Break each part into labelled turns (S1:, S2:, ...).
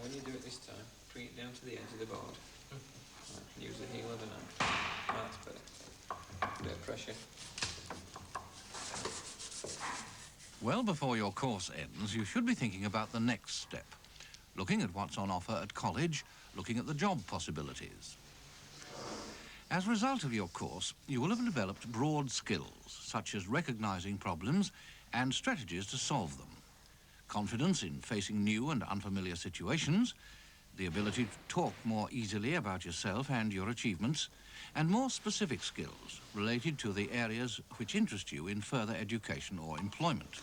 S1: And when you do it this time, bring it down to the edge of the board. And use the heel of the knife. That's better. A bit of pressure.
S2: Well before your course ends, you should be thinking about the next step. Looking at what's on offer at college, looking at the job possibilities. As a result of your course, you will have developed broad skills, such as recognising problems and strategies to solve them. Confidence in facing new and unfamiliar situations, the ability to talk more easily about yourself and your achievements, and more specific skills related to the areas which interest you in further education or employment.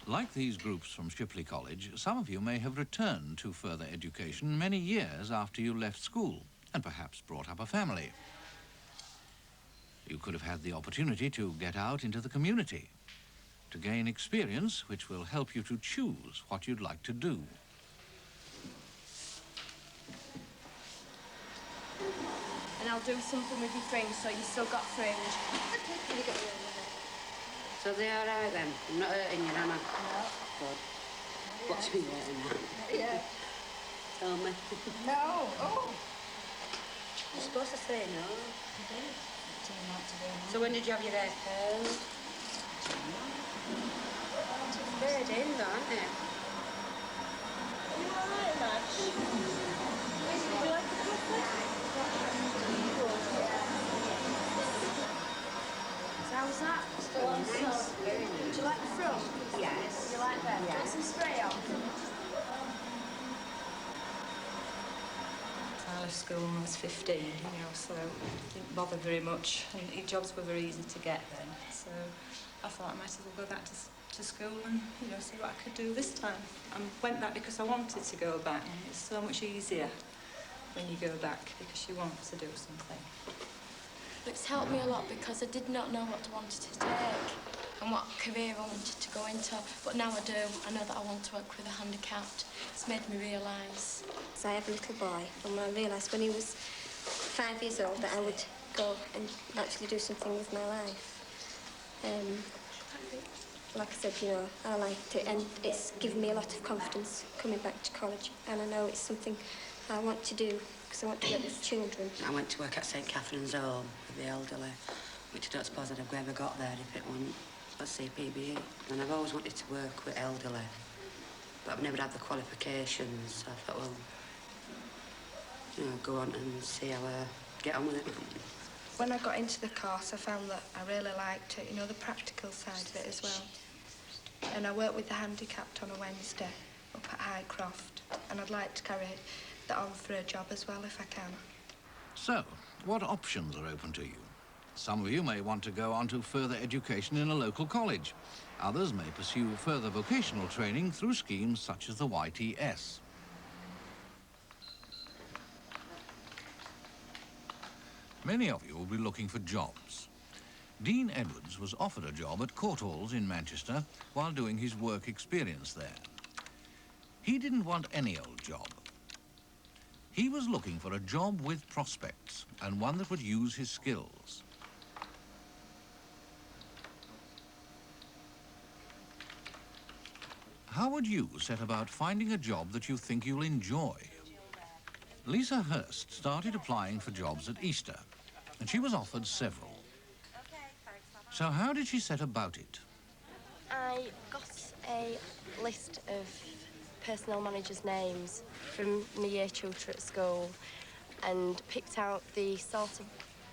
S2: Like these groups from Shipley College, some of you may have returned to further education many years after you left school and perhaps brought up a family. You could have had the opportunity to get out into the community, to gain experience which will help you to choose what you'd like to do.
S3: And I'll do something with your fringe, so you still got fringe.
S4: So they're all right then? I'm not hurting you, am I?
S3: No.
S4: Good. What's me hurting now?
S3: Yeah.
S4: Tell me.
S3: No. Oh.
S4: You're supposed to say no.
S3: I did.
S4: So when did you have your hair curled? Third in, aren't they?
S3: You all right, Madge? Would you like a coffee? So how's that?
S4: Nice. Very nice.
S3: Do you like the front?
S4: Yes.
S3: You like them?
S4: Yeah.
S3: Put some spray on.
S5: I left school when I was 15, you know, so it didn't bother very much, and jobs were very easy to get then. So I thought I might as well go back to school and, you know, see what I could do this time. I went back because I wanted to go back, and it's so much easier when you go back because you want to do something.
S6: It's helped me a lot because I did not know what I wanted to take and what career I wanted to go into, but now I do. I know that I want to work with the handicapped. It's made me realise.
S7: So I have a little boy, and I realised when he was 5 years old that I would go and actually do something with my life. Like I said, you know, I liked it, and it's given me a lot of confidence coming back to college, and I know it's something I want to do because I want to work with children.
S4: I went to work at St Catherine's Home with the elderly, which I don't suppose I'd have ever got there if it wasn't at CPVE. And I've always wanted to work with elderly, but I've never had the qualifications, so I thought, well, you know, go on and see how I get on with it.
S8: When I got into the course, I found that I really liked it, you know, the practical side of it as well. And I work with the handicapped on a Wednesday up at Highcroft, and I'd like to carry that on for a job as well if I can.
S2: So, what options are open to you? Some of you may want to go on to further education in a local college. Others may pursue further vocational training through schemes such as the YTS. Many of you will be looking for jobs. Dean Edwards was offered a job at Courthalls in Manchester while doing his work experience there. He didn't want any old job. He was looking for a job with prospects and one that would use his skills. How would you set about finding a job that you think you'll enjoy? Lisa Hurst started applying for jobs at Easter, and she was offered several. So how did she set about it?
S6: I got a list of personnel managers' names from my year tutor at school and picked out the sort of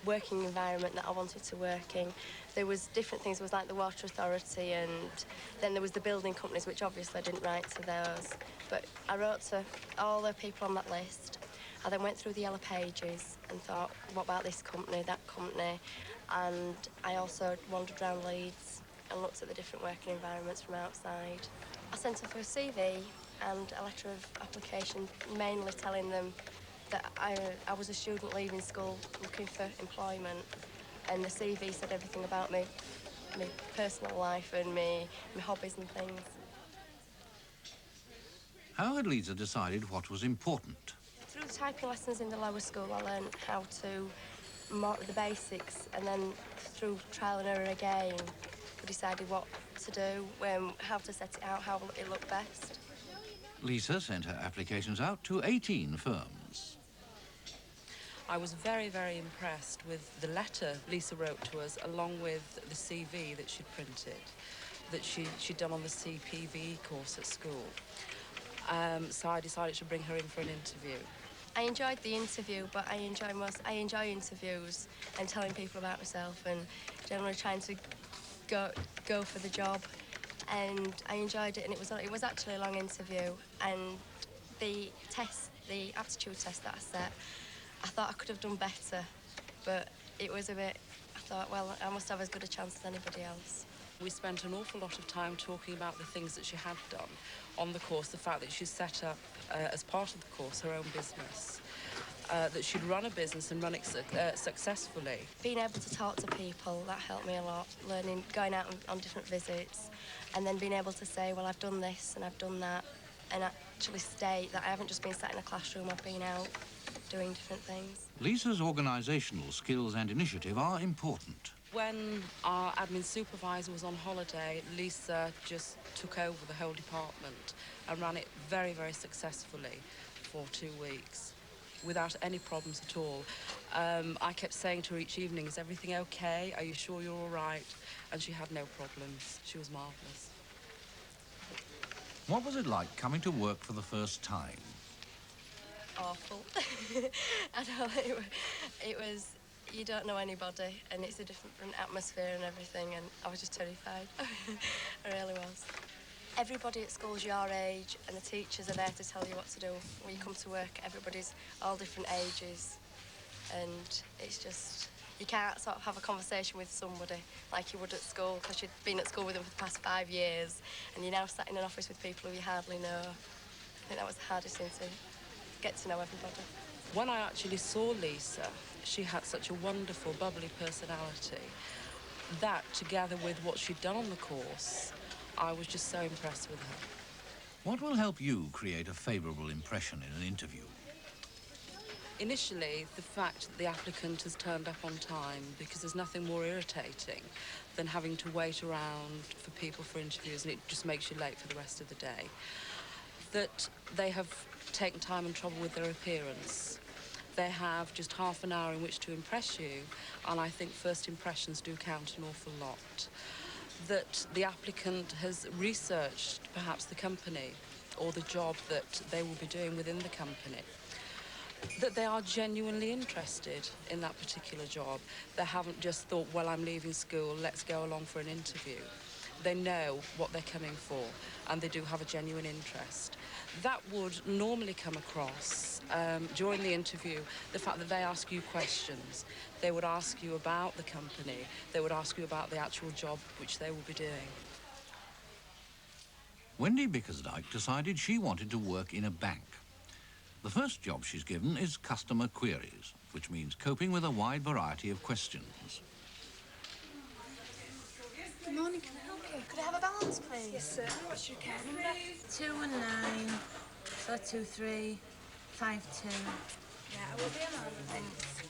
S6: working environment that I wanted to work in. There was different things. There was like the Water Authority, and then there was the building companies, which obviously I didn't write to those. But I wrote to all the people on that list. I then went through the yellow pages and thought, what about this company, that company? And I also wandered around Leeds and looked at the different working environments from outside. I sent off a CV and a letter of application, mainly telling them that I was a student leaving school looking for employment, and the CV said everything about me, my personal life and my hobbies and things.
S2: How had Lisa decided what was important?
S6: Through the typing lessons in the lower school, I learned how to mark the basics, and then through trial and error again, people decided what to do, how to set it out, how it looked best.
S2: Lisa sent her applications out to 18 firms.
S9: I was very, very impressed with the letter Lisa wrote to us, along with the CV that she'd printed, that she'd done on the CPVE course at school. So I decided to bring her in for an interview.
S6: I enjoyed the interview, but I enjoy interviews and telling people about myself and generally trying to go for the job. And I enjoyed it, and it was actually a long interview. And the aptitude test that I set, I thought I could have done better, but it was a bit. I thought, well, I must have as good a chance as anybody else.
S9: We spent an awful lot of time talking about the things that she had done on the course, the fact that she's set up, as part of the course, her own business, that she'd run a business and run it successfully.
S6: Being able to talk to people, that helped me a lot, going out on different visits, and then being able to say, well, I've done this and I've done that, and actually state that I haven't just been sat in a classroom, I've been out doing different things.
S2: Lisa's organisational skills and initiative are important.
S9: When our admin supervisor was on holiday, Lisa just took over the whole department and ran it very, very successfully for 2 weeks without any problems at all. I kept saying to her each evening, is everything okay? Are you sure you're all right? And she had no problems. She was marvellous.
S2: What was it like coming to work for the first time?
S6: Awful. I know, it was, you don't know anybody, and it's a different atmosphere and everything, and I was just terrified. I really was. Everybody at school's your age, and the teachers are there to tell you what to do. When you come to work, everybody's all different ages, and it's just, you can't sort of have a conversation with somebody like you would at school, because you've been at school with them for the past 5 years, and you're now sat in an office with people who you hardly know. I think that was the hardest thing, to get to know everybody.
S9: When I actually saw Lisa, she had such a wonderful, bubbly personality. That, together with what she'd done on the course, I was just so impressed with her.
S2: What will help you create a favourable impression in an interview?
S9: Initially, the fact that the applicant has turned up on time, because there's nothing more irritating than having to wait around for people for interviews, and it just makes you late for the rest of the day. That they have taken time and trouble with their appearance. They have just half an hour in which to impress you, and I think first impressions do count an awful lot. That the applicant has researched perhaps the company or the job that they will be doing within the company. That they are genuinely interested in that particular job. They haven't just thought, well, I'm leaving school, let's go along for an interview. They know what they're coming for, and they do have a genuine interest. That would normally come across during the interview, the fact that they ask you questions. They would ask you about the company. They would ask you about the actual job which they will be doing.
S2: Wendy Bickersdyke decided she wanted to work in a bank. The first job she's given is customer queries, which means coping with a wide variety of questions.
S3: Good morning, can I help you? Could I have a balance, please? Yes, sir. What's your account number?
S5: 219, 423, 52.
S3: Yeah, I will be a moment. Thanks.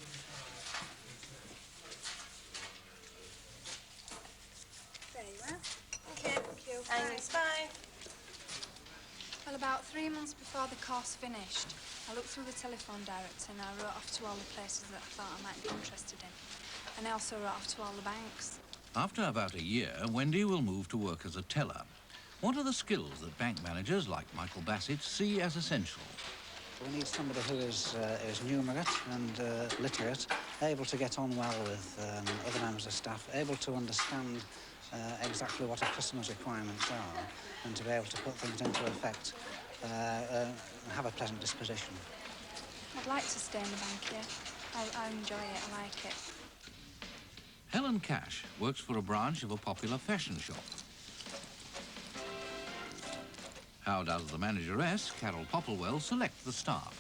S3: There you are. Okay, thank you.
S6: Thanks, bye.
S8: Well, about 3 months before the course finished, I looked through the telephone directory and I wrote off to all the places that I thought I might be interested in. And I also wrote off to all the banks.
S2: After about a year, Wendy will move to work as a teller. What are the skills that bank managers like Michael Bassett see as essential?
S10: We need somebody who is numerate and literate, able to get on well with other members of staff, able to understand exactly what a customer's requirements are, and to be able to put things into effect and have a pleasant disposition.
S8: I'd like to stay in the bank, yeah. I enjoy it, I like it.
S2: Helen Cash works for a branch of a popular fashion shop. How does the manageress, Carol Popplewell, select the staff?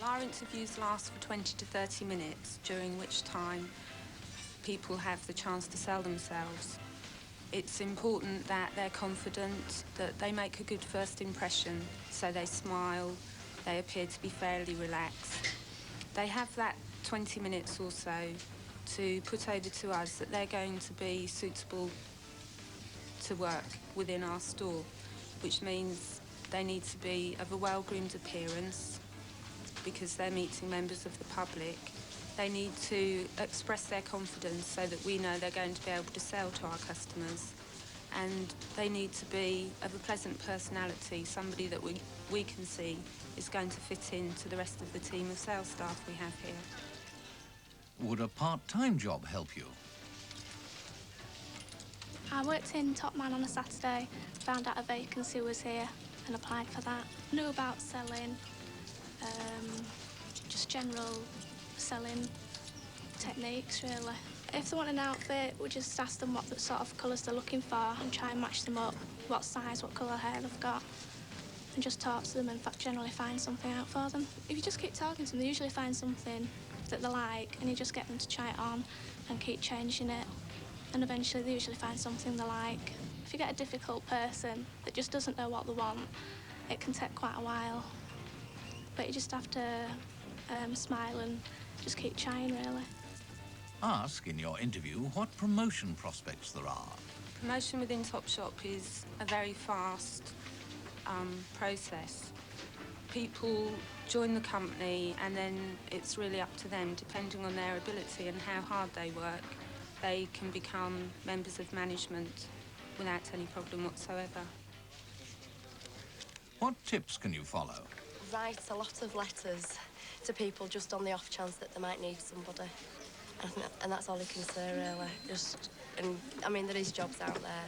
S11: Well, our interviews last for 20 to 30 minutes, during which time people have the chance to sell themselves. It's important that they're confident, that they make a good first impression, so they smile, they appear to be fairly relaxed. They have that 20 minutes or so to put over to us that they're going to be suitable to work within our store, which means they need to be of a well-groomed appearance because they're meeting members of the public. They need to express their confidence so that we know they're going to be able to sell to our customers. And they need to be of a pleasant personality, somebody that we can see is going to fit into the rest of the team of sales staff we have here.
S2: Would a part-time job help you?
S12: I worked in Top Man on a Saturday, found out a vacancy was here and applied for that. Knew about selling, just general selling techniques really. If they want an outfit, we just ask them what sort of colours they're looking for and try and match them up, what size, what colour hair they've got, and just talk to them and generally find something out for them. If you just keep talking to them, they usually find something that they like and you just get them to try it on and keep changing it, and eventually they usually find something they like. If you get a difficult person that just doesn't know what they want, it can take quite a while, but you just have to smile and just keep trying really.
S2: Ask in your interview what promotion prospects there are.
S11: Promotion within Topshop is a very fast process. People join the company and then it's really up to them, depending on their ability and how hard they work. They can become members of management without any problem whatsoever.
S2: What tips can you follow?
S6: Write a lot of letters to people just on the off chance that they might need somebody. And that's all you can say, really. I mean, there is jobs out there.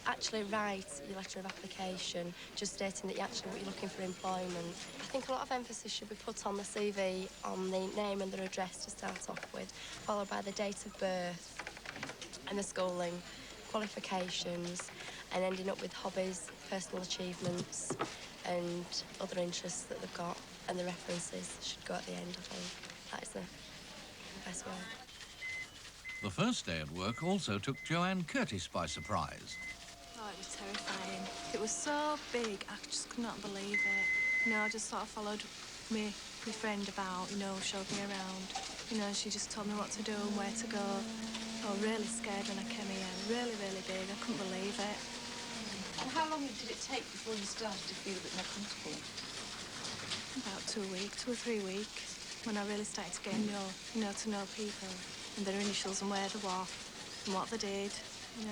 S6: Actually write your letter of application, just stating that you're looking for employment. I think a lot of emphasis should be put on the CV, on the name and their address to start off with, followed by the date of birth and the schooling, qualifications, and ending up with hobbies, personal achievements, and other interests that they've got, and the references should go at the end, I think. That is the best way.
S2: The first day at work also took Joanne Curtis by surprise.
S13: Oh, it was terrifying. It was so big, I just could not believe it. I just sort of followed my friend about, showed me around. She just told me what to do and where to go. I was really scared when I came here. Really, really big. I couldn't believe it.
S14: And how long did it take before you started to feel a bit more comfortable?
S13: About 2 weeks, 2 or 3 weeks, when I really started to get to know people and their initials and where they were and what they did.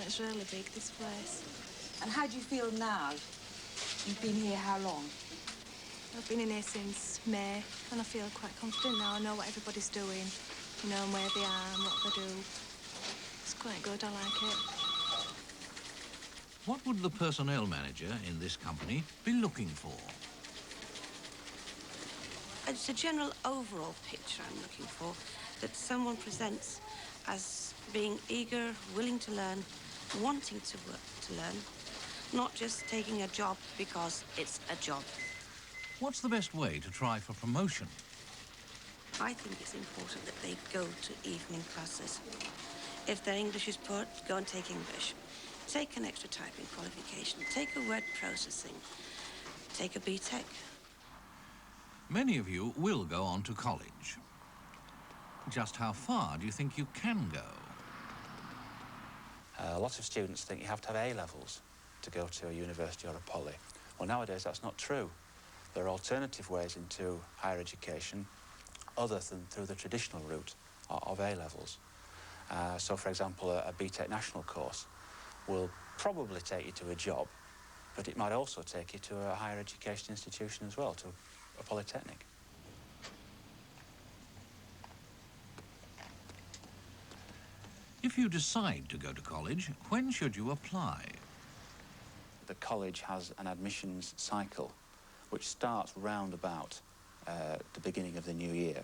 S13: It's really big, this place.
S14: And how do you feel now? You've been here how long?
S13: I've been in here since May, and I feel quite confident now. I know what everybody's doing, and where they are and what they do. It's quite good, I like it.
S2: What would the personnel manager in this company be looking for?
S15: It's a general overall picture I'm looking for, that someone presents as being eager, willing to learn, wanting to work to learn, not just taking a job because it's a job.
S2: What's the best way to try for promotion?
S15: I think it's important that they go to evening classes. If their English is poor, go and take English. Take an extra typing qualification. Take a word processing. Take a BTEC.
S2: Many of you will go on to college. Just how far do you think you can go?
S16: A lot of students think you have to have A-levels to go to a university or a poly. Well, nowadays that's not true. There are alternative ways into higher education other than through the traditional route of A-levels. So, for example, a BTEC national course will probably take you to a job, but it might also take you to a higher education institution as well, to a polytechnic.
S2: If you decide to go to college, when should you apply?
S16: The college has an admissions cycle which starts round about the beginning of the new year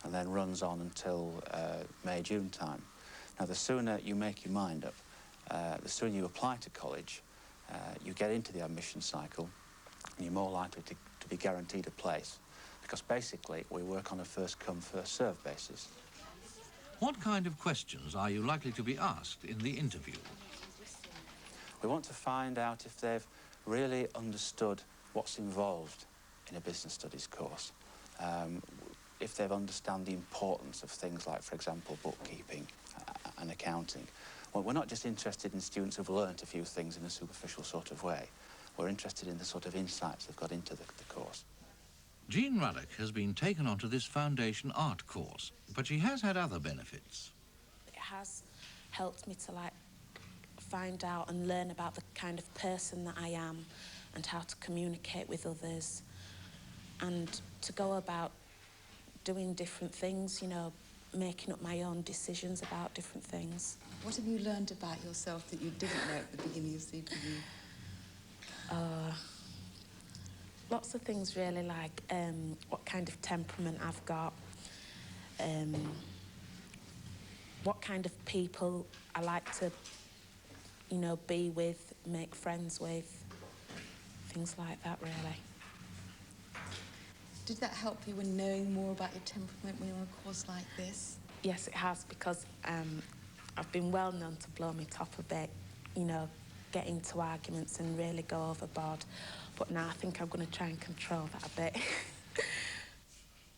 S16: and then runs on until May, June time. Now, the sooner you make your mind up, the sooner you apply to college, you get into the admission cycle and you're more likely to be guaranteed a place, because basically we work on a first-come, first-served basis.
S2: What kind of questions are you likely to be asked in the interview?
S16: We want to find out if they've really understood what's involved in a business studies course, if they've understand the importance of things like, for example, bookkeeping and accounting. Well, we're not just interested in students who've learnt a few things in a superficial sort of way. We're interested in the sort of insights they've got into the course.
S2: Jean Ruddock has been taken onto this foundation art course, but she has had other benefits.
S17: It has helped me to find out and learn about the kind of person that I am and how to communicate with others and to go about doing different things, you know, making up my own decisions about different things.
S14: What have you learned about yourself that you didn't know at the beginning of CPVE?
S17: Lots of things really, like what kind of temperament I've got, what kind of people I like to, you know, be with, make friends with, things like that really.
S14: Did that help you in knowing more about your temperament when you're on a course like this?
S17: Yes, it has, because I've been well known to blow my top a bit, you know, get into arguments and really go overboard. But now I think I'm going to try and control that a bit.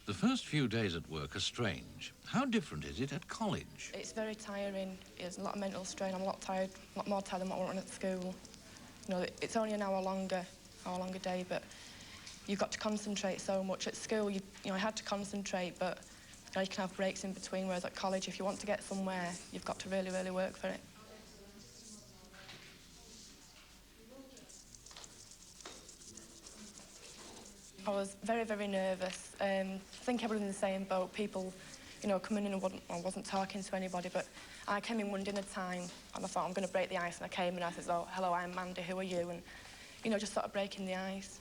S2: The first few days at work are strange. How different is it at college?
S18: It's very tiring. There's a lot of mental strain. I'm a lot tired, a lot more tired than what I want at school. You know, it's only an hour longer day, but you've got to concentrate so much. At school, you know, I had to concentrate, but you know, you can have breaks in between, whereas at college, if you want to get somewhere, you've got to really, really work for it. I was very, very nervous. I think everyone in the same boat. People, you know, coming in and I wasn't talking to anybody, but I came in one dinner time and I thought, I'm going to break the ice, and I came and I said, oh, hello, I'm Mandy, who are you? And, you know, just sort of breaking the ice.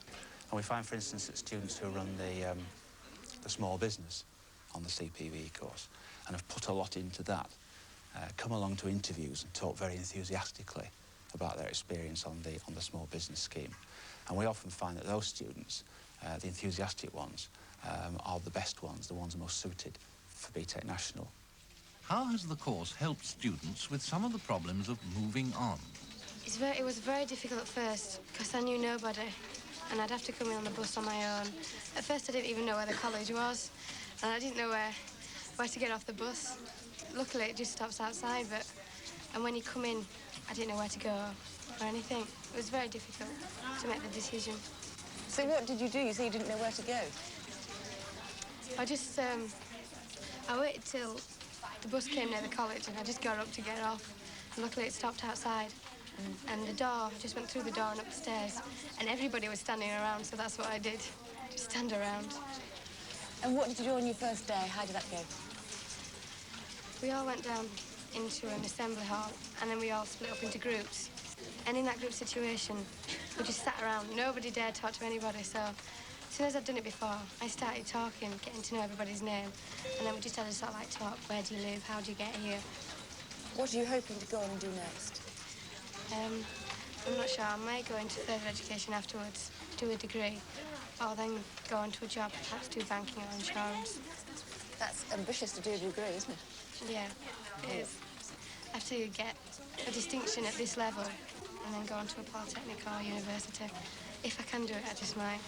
S16: And we find, for instance, that students who run the small business on the CPVE course and have put a lot into that, come along to interviews and talk very enthusiastically about their experience on the small business scheme. And we often find that those students, the enthusiastic ones, are the best ones, the ones most suited for BTEC National.
S2: How has the course helped students with some of the problems of moving on?
S7: It was very difficult at first because I knew nobody and I'd have to come in on the bus on my own. At first I didn't even know where the college was and I didn't know where to get off the bus. Luckily it just stops outside, and when you come in I didn't know where to go or anything. It was very difficult to make the decision.
S14: So what did you do? You say you didn't know where to go?
S7: I just, I waited till the bus came near the college and I just got up to get off. And luckily it stopped outside. And the door, I just went through the door and up the stairs. And everybody was standing around, so that's what I did. Just stand around.
S14: And what did you do on your first day? How did that go?
S7: We all went down into an assembly hall and then we all split up into groups. And in that group situation, we just sat around. Nobody dared talk to anybody, so as soon as I'd done it before, I started talking, getting to know everybody's name, and then we just had a sort of talk. Where do you live? How do you get here?
S14: What are you hoping to go on and do next?
S7: I'm not sure. I may go into further education afterwards, do a degree, or then go on to a job, perhaps do banking or insurance.
S14: That's ambitious to do a degree, isn't it?
S7: Yeah, it is. After you get a distinction at this level, and then go on to a polytechnic or university. If I can do it, I just might.